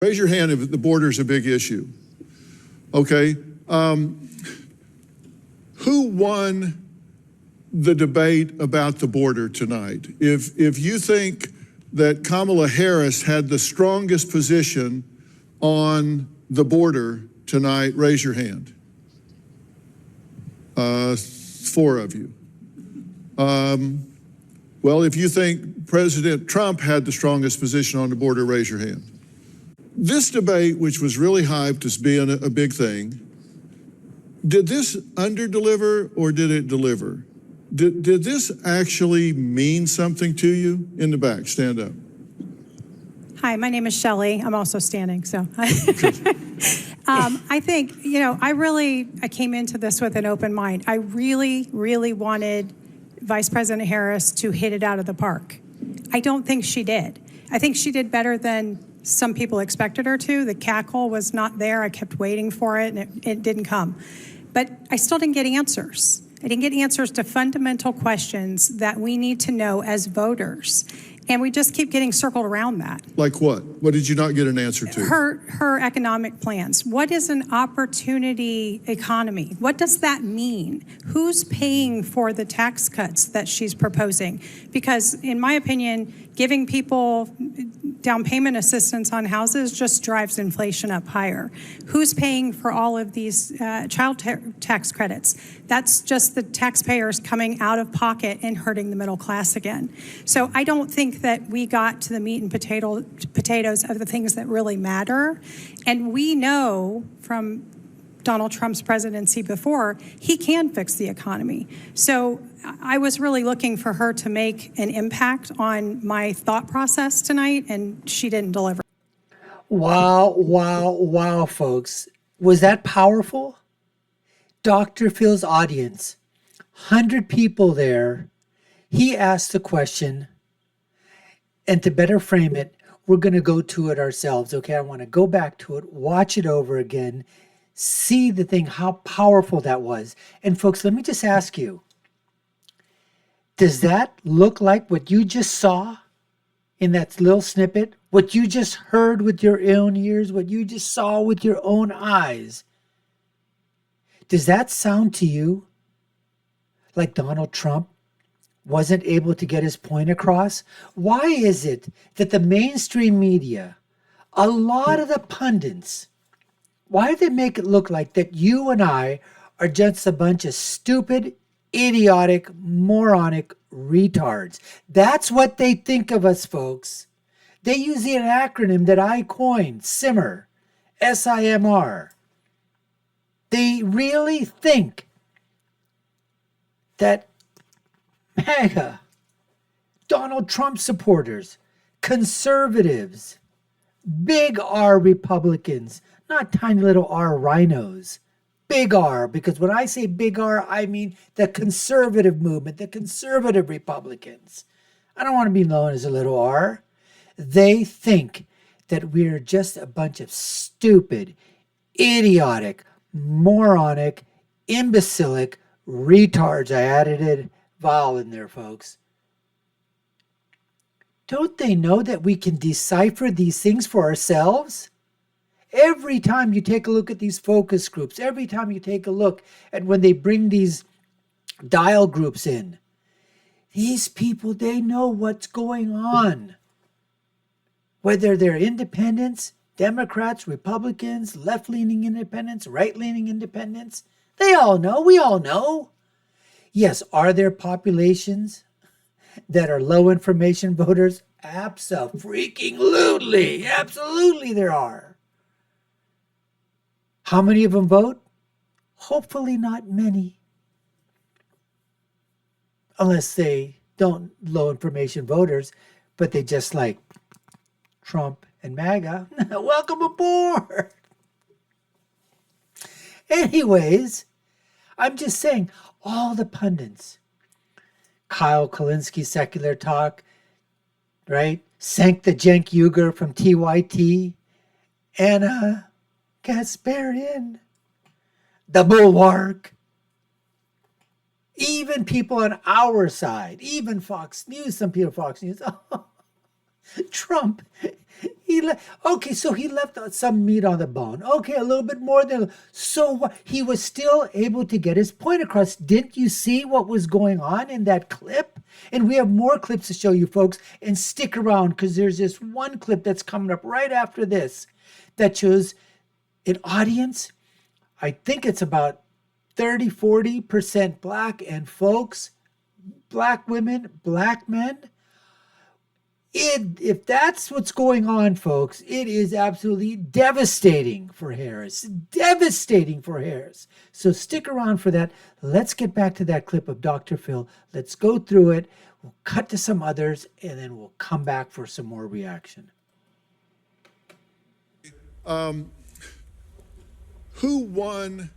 Raise your hand if the border's a big issue. Okay. Who won the debate about the border tonight? If you think that Kamala Harris had the strongest position on the border tonight, raise your hand. 4 of you. Well, if you think President Trump had the strongest position on the border, raise your hand. This debate, which was really hyped as being a big thing, did this underdeliver or did it deliver? Did this actually mean something to you? In the back, stand up. Hi, my name is Shelley. I'm also standing, so. I think, I came into this with an open mind. I really, really wanted Vice President Harris to hit it out of the park. I don't think she did. I think she did better than some people expected her to. The cackle was not there. I kept waiting for it, and it didn't come. But I still didn't get answers. I didn't get answers to fundamental questions that we need to know as voters. And we just keep getting circled around that. Like what? What did you not get an answer to? Her economic plans. What is an opportunity economy? What does that mean? Who's paying for the tax cuts that she's proposing? Because in my opinion, giving people down payment assistance on houses just drives inflation up higher. Who's paying for all of these child tax credits? That's just the taxpayers coming out of pocket and hurting the middle class again. So I don't think that we got to the meat and potatoes of the things that really matter. And we know from Donald Trump's presidency before, he can fix the economy. So I was really looking for her to make an impact on my thought process tonight, and she didn't deliver. Wow, wow, wow, folks. Was that powerful? Dr. Phil's audience, 100 people there. He asked the question, and to better frame it, we're going to go to it ourselves. Okay, I want to go back to it, watch it over again, see the thing, how powerful that was. And folks, let me just ask you, does that look like what you just saw in that little snippet? What you just heard with your own ears? What you just saw with your own eyes? Does that sound to you like Donald Trump wasn't able to get his point across? Why is it that the mainstream media, a lot of the pundits, why do they make it look like that you and I are just a bunch of stupid, idiotic, moronic retards? That's what they think of us, folks. They use the acronym that I coined, SIMR, S-I-M-R. They really think that MAGA, Donald Trump supporters, conservatives, big R Republicans, not tiny little R rhinos, big R, because when I say big R, I mean the conservative movement, the conservative Republicans. I don't want to be known as a little R. They think that we're just a bunch of stupid, idiotic, moronic, imbecilic retards. I added a vowel in there, folks. Don't they know that we can decipher these things for ourselves? Every time you take a look at these focus groups, every time you take a look at when they bring these dial groups in, these people, they know what's going on. Whether they're independents, Democrats, Republicans, left-leaning independents, right-leaning independents, they all know. We all know. Yes, are there populations that are low information voters? Absolutely. Absolutely there are. How many of them vote? Hopefully not many. Unless they don't low information voters, but they just like Trump and MAGA. Welcome aboard. Anyways, I'm just saying, all the pundits, Kyle Kulinski, Secular Talk, right? Sank the Cenk Uygur from TYT, Anna Kasparian, the Bulwark, even people on our side, even Fox News, some people Fox News, oh, Trump, he Okay, so he left some meat on the bone. Okay, a little bit more than. So what? He was still able to get his point across. Didn't you see what was going on in that clip? And we have more clips to show you, folks. And stick around, because there's this one clip that's coming up right after this that shows an audience. I think it's about 30-40% black, and folks, black women, black men. If that's what's going on, folks, it is absolutely devastating for Harris. Devastating for Harris. So stick around for that. Let's get back to that clip of Dr. Phil. Let's go through it. We'll cut to some others, and then we'll come back for some more reaction. Who won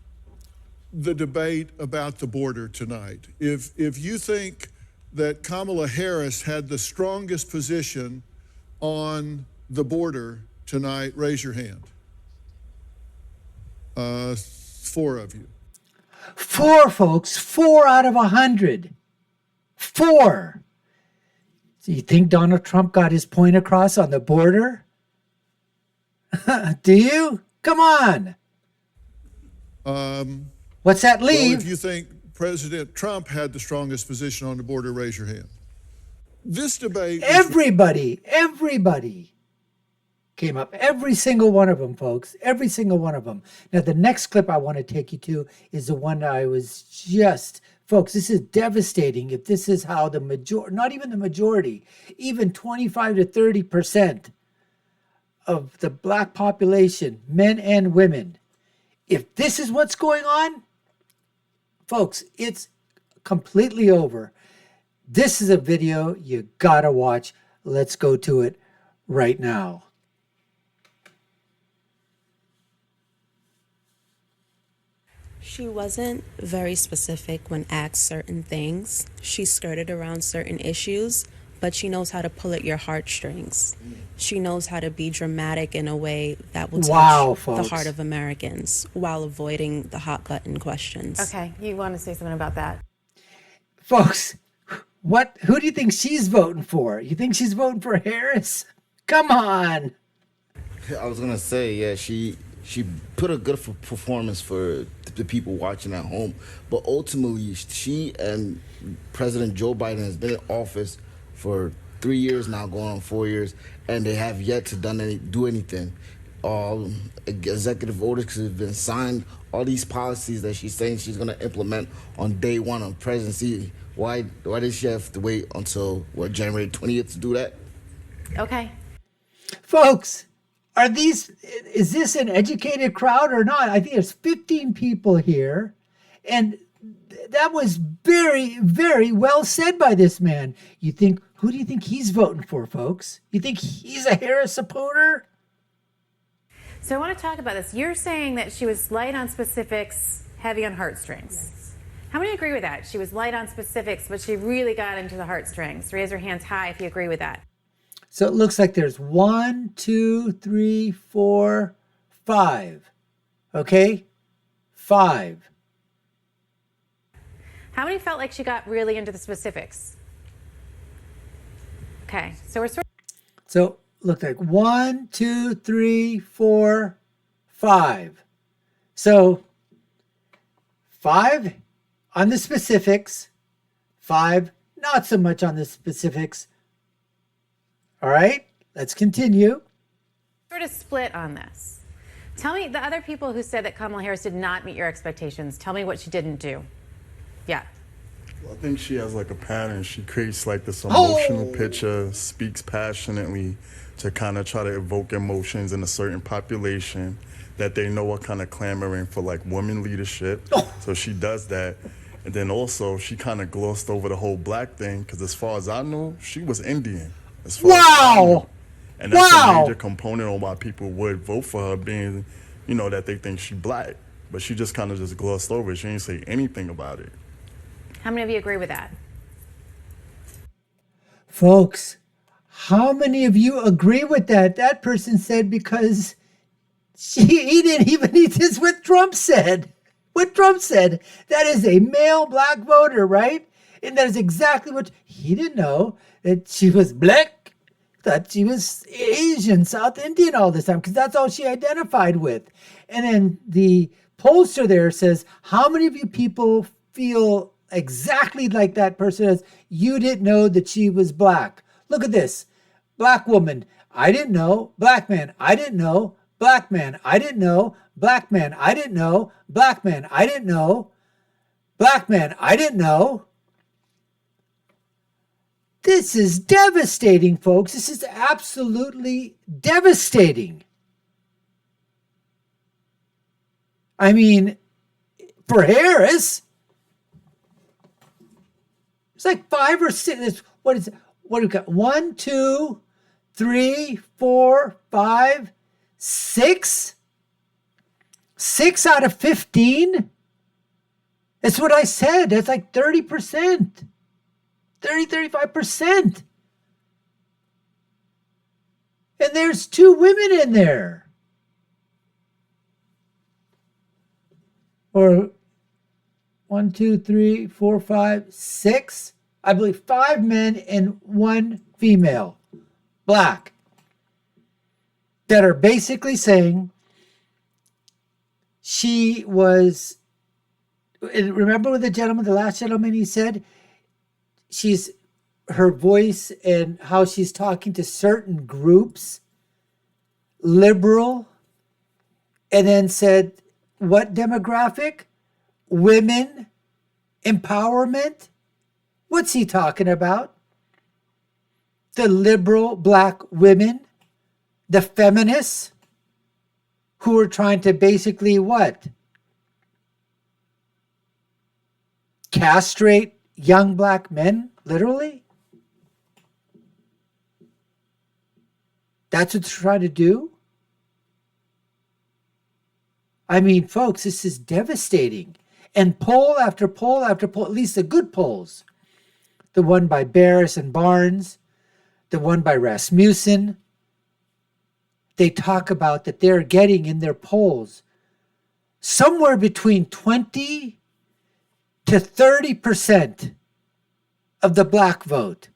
the debate about the border tonight? If you think that Kamala Harris had the strongest position on the border tonight, raise your hand. 4 of you. 4, folks. 4 out of 100. 4. So you think Donald Trump got his point across on the border? Do you? Come on. What's that leave? Well, if you think President Trump had the strongest position on the border, raise your hand. This debate... Everybody came up. Every single one of them, folks. Every single one of them. Now, the next clip I want to take you to is the one that I was just... Folks, this is devastating if this is how the majority, not even the majority, even 25 to 30% of the black population, men and women, if this is what's going on, folks, it's completely over. This is a video you gotta watch. Let's go to it right now. She wasn't very specific when asked certain things. She skirted around certain issues, but she knows how to pull at your heartstrings. She knows how to be dramatic in a way that will touch the heart of Americans while avoiding the hot button questions. Okay, you want to say something about that? Folks, who do you think she's voting for? You think she's voting for Harris? Come on. I was gonna say, yeah, she put a good performance for the people watching at home, but ultimately she and President Joe Biden has been in office for 3 years now, going on 4 years, and they have yet to do anything. Executive orders have been signed. All these policies that she's saying she's going to implement on day one of presidency. Why did she have to wait until January 20th to do that? Okay. Folks, is this an educated crowd or not? I think there's 15 people here, and that was very, very well said by this man. Who do you think he's voting for, folks? You think he's a Harris supporter? So I want to talk about this. You're saying that she was light on specifics, heavy on heartstrings. Yes. How many agree with that? She was light on specifics, but she really got into the heartstrings. Raise your hands high if you agree with that. So it looks like there's 1, 2, 3, 4, 5. Okay? 5. How many felt like she got really into the specifics? Okay, so we're So looked like 1, 2, 3, 4, 5. So 5 on the specifics, 5 not so much on the specifics. All right, let's continue. sort of split on this. Tell me, the other people who said that Kamala Harris did not meet your expectations, tell me what she didn't do. Yeah. Well, I think she has like a pattern. She creates like this emotional picture, speaks passionately to kind of try to evoke emotions in a certain population that they know are kind of clamoring for like women leadership. So she does that. And then also she kind of glossed over the whole black thing because as far as I know, she was Indian. As far as I know. And that's a major component on why people would vote for her, being, you know, that they think she's black. But she just kind of just glossed over it. She didn't say anything about it. How many of you agree with that? Folks, how many of you agree with that? That person said because he didn't even eat this what Trump said. What Trump said. That is a male black voter, right? And that is exactly what he didn't know, that she was black. thought she was Asian, South Indian all this time because that's all she identified with. And then the pollster there says, how many of you people feel exactly like that person is? You didn't know that she was black. Look at this. Black woman, I didn't know. Black man, I didn't know. Black man, I didn't know. Black man, I didn't know. Black man, I didn't know. Black man, I didn't know. This is devastating, folks. This is absolutely devastating. I mean, for Harris, it's like 5 or 6. What is it? What do we got? 1, 2, 3, 4, 5, 6? 6 out of 15? That's what I said. That's like 30%. 35%. And there's 2 women in there. Or 1, 2, 3, 4, 5, 6. I believe 5 men and 1 female, black, that are basically saying she was. Remember what the last gentleman, he said, her voice and how she's talking to certain groups, liberal, and then said, what demographic? Women, empowerment. What's he talking about? The liberal black women, the feminists who are trying to basically what? Castrate young black men, literally? That's what they're trying to do? I mean, folks, this is devastating. And poll after poll after poll, at least the good polls, the one by Barris and Barnes, the one by Rasmussen, they talk about that they're getting in their polls somewhere between 20 to 30% of the black vote.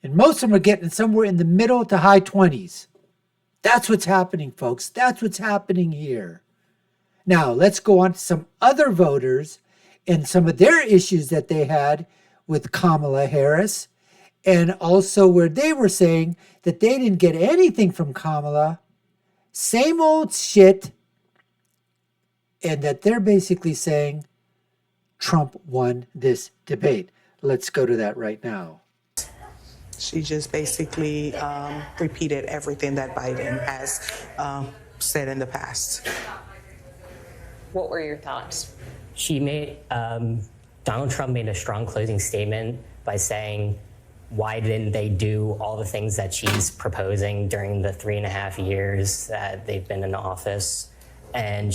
And most of them are getting somewhere in the middle to high 20s. That's what's happening, folks. That's what's happening here. Now, let's go on to some other voters and some of their issues that they had with Kamala Harris, and also where they were saying that they didn't get anything from Kamala, same old shit, and that they're basically saying Trump won this debate. Let's go to that right now. She just basically repeated everything that Biden has said in the past. What were your thoughts? She made, Donald Trump made a strong closing statement by saying, why didn't they do all the things that she's proposing during the 3.5 years that they've been in office? And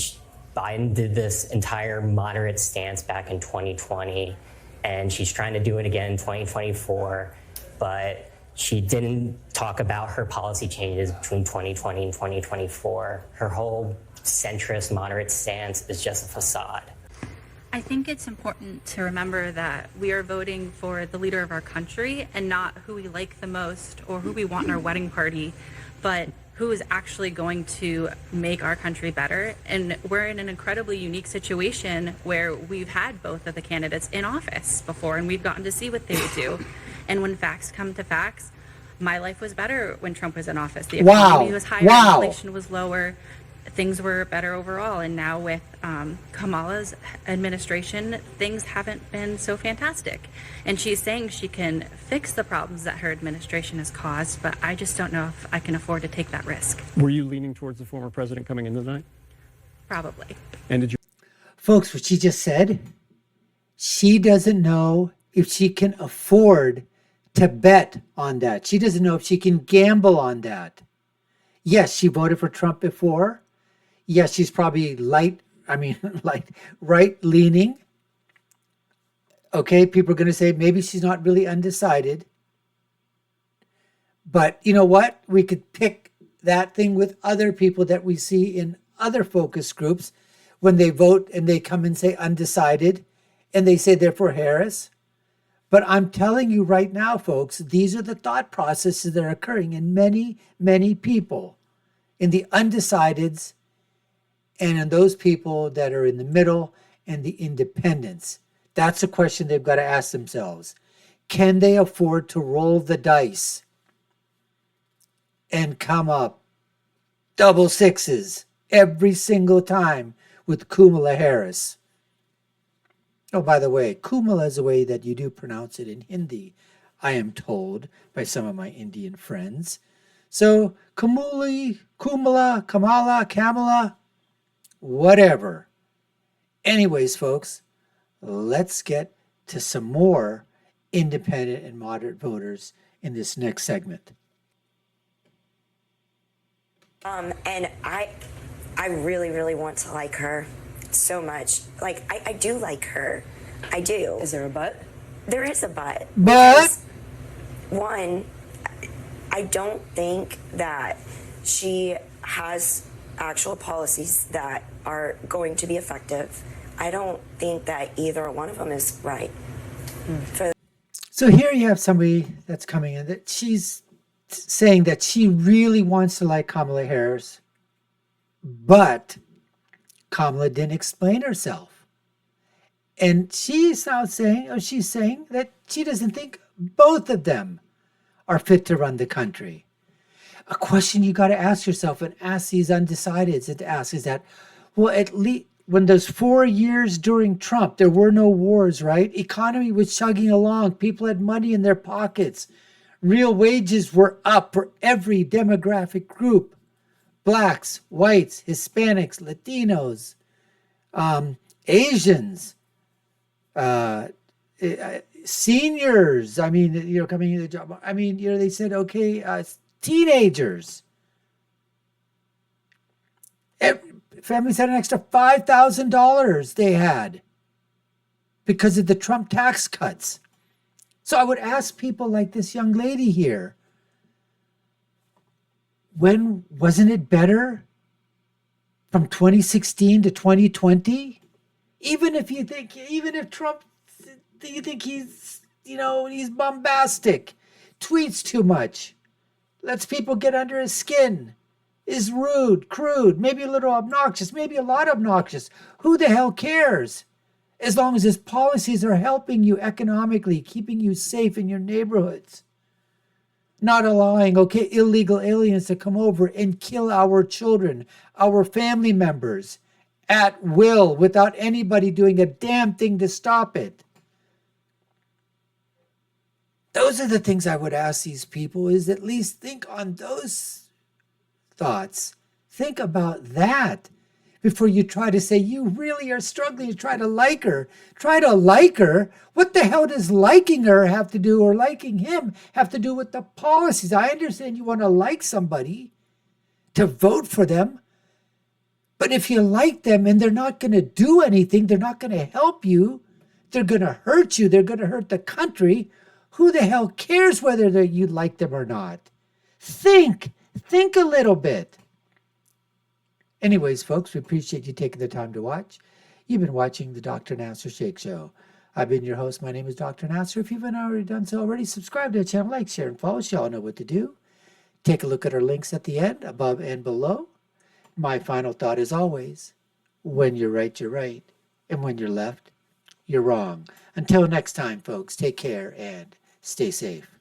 Biden did this entire moderate stance back in 2020, and she's trying to do it again in 2024, but she didn't talk about her policy changes between 2020 and 2024. Her whole centrist, moderate stance is just a facade. I think it's important to remember that we are voting for the leader of our country and not who we like the most or who we want in our wedding party, but who is actually going to make our country better. And we're in an incredibly unique situation where we've had both of the candidates in office before, and we've gotten to see what they would do. And when facts come to facts, my life was better when Trump was in office. The economy was higher, inflation was lower, things were better overall. And now with Kamala's administration, things haven't been so fantastic. And she's saying she can fix the problems that her administration has caused, but I just don't know if I can afford to take that risk. Were you leaning towards the former president coming in tonight? Probably. And did you? Folks, what she just said, she doesn't know if she can afford to bet on that. She doesn't know if she can gamble on that. Yes, she voted for Trump before. Yes, she's probably right-leaning. Okay, people are going to say maybe she's not really undecided. But you know what? We could pick that thing with other people that we see in other focus groups when they vote and they come and say undecided and they say they're for Harris. But I'm telling you right now, folks, these are the thought processes that are occurring in many, many people, in the undecideds and in those people that are in the middle and the independents. That's a question they've got to ask themselves. Can they afford to roll the dice and come up double sixes every single time with Kamala Harris? Oh, by the way, Kamala is a way that you do pronounce it in Hindi, I am told by some of my Indian friends. So Kamala, whatever. Anyways, folks, let's get to some more independent and moderate voters in this next segment. And I really, really want to like her so much. Like, I do like her. I do. Is there a but? There is a but. But? Because, one, I don't think that she has actual policies that are going to be effective. I don't think that either one of them is right. So here you have somebody that's coming in that she's saying that she really wants to like Kamala Harris, but Kamala didn't explain herself. And she's now saying, or she's saying that she doesn't think both of them are fit to run the country. A question you got to ask yourself and ask these undecideds and to ask is that, well, at least when those 4 years during Trump, there were no wars, right? Economy was chugging along. People had money in their pockets. Real wages were up for every demographic group. Blacks, whites, Hispanics, Latinos, Asians, seniors. I mean, coming into the job. I mean, they said, okay, teenagers. Families had an extra $5,000 they had because of the Trump tax cuts. So I would ask people like this young lady here, when wasn't it better from 2016 to 2020? Even if Trump, you think he's bombastic, tweets too much, lets people get under his skin, is rude, crude, maybe a little obnoxious, maybe a lot obnoxious. Who the hell cares? As long as his policies are helping you economically, keeping you safe in your neighborhoods. Not allowing, illegal aliens to come over and kill our children, our family members, at will, without anybody doing a damn thing to stop it. Those are the things I would ask these people, is at least think on those thoughts. Think about that before you try to say you really are struggling to try to like her. Try to like her? What the hell does liking her have to do, or liking him have to do with the policies? I understand you want to like somebody to vote for them, but if you like them and they're not going to do anything, they're not going to help you, they're going to hurt you, they're going to hurt the country, who the hell cares whether you like them or not? Think a little bit. Anyways, folks, we appreciate you taking the time to watch. You've been watching the Dr. Nasser Shake Show. I've been your host. My name is Dr. Nasser. If you haven't already done so already, subscribe to the channel, like, share, and follow, so y'all know what to do. Take a look at our links at the end, above and below. My final thought is always, when you're right, and when you're left, you're wrong. Until next time, folks, take care and stay safe.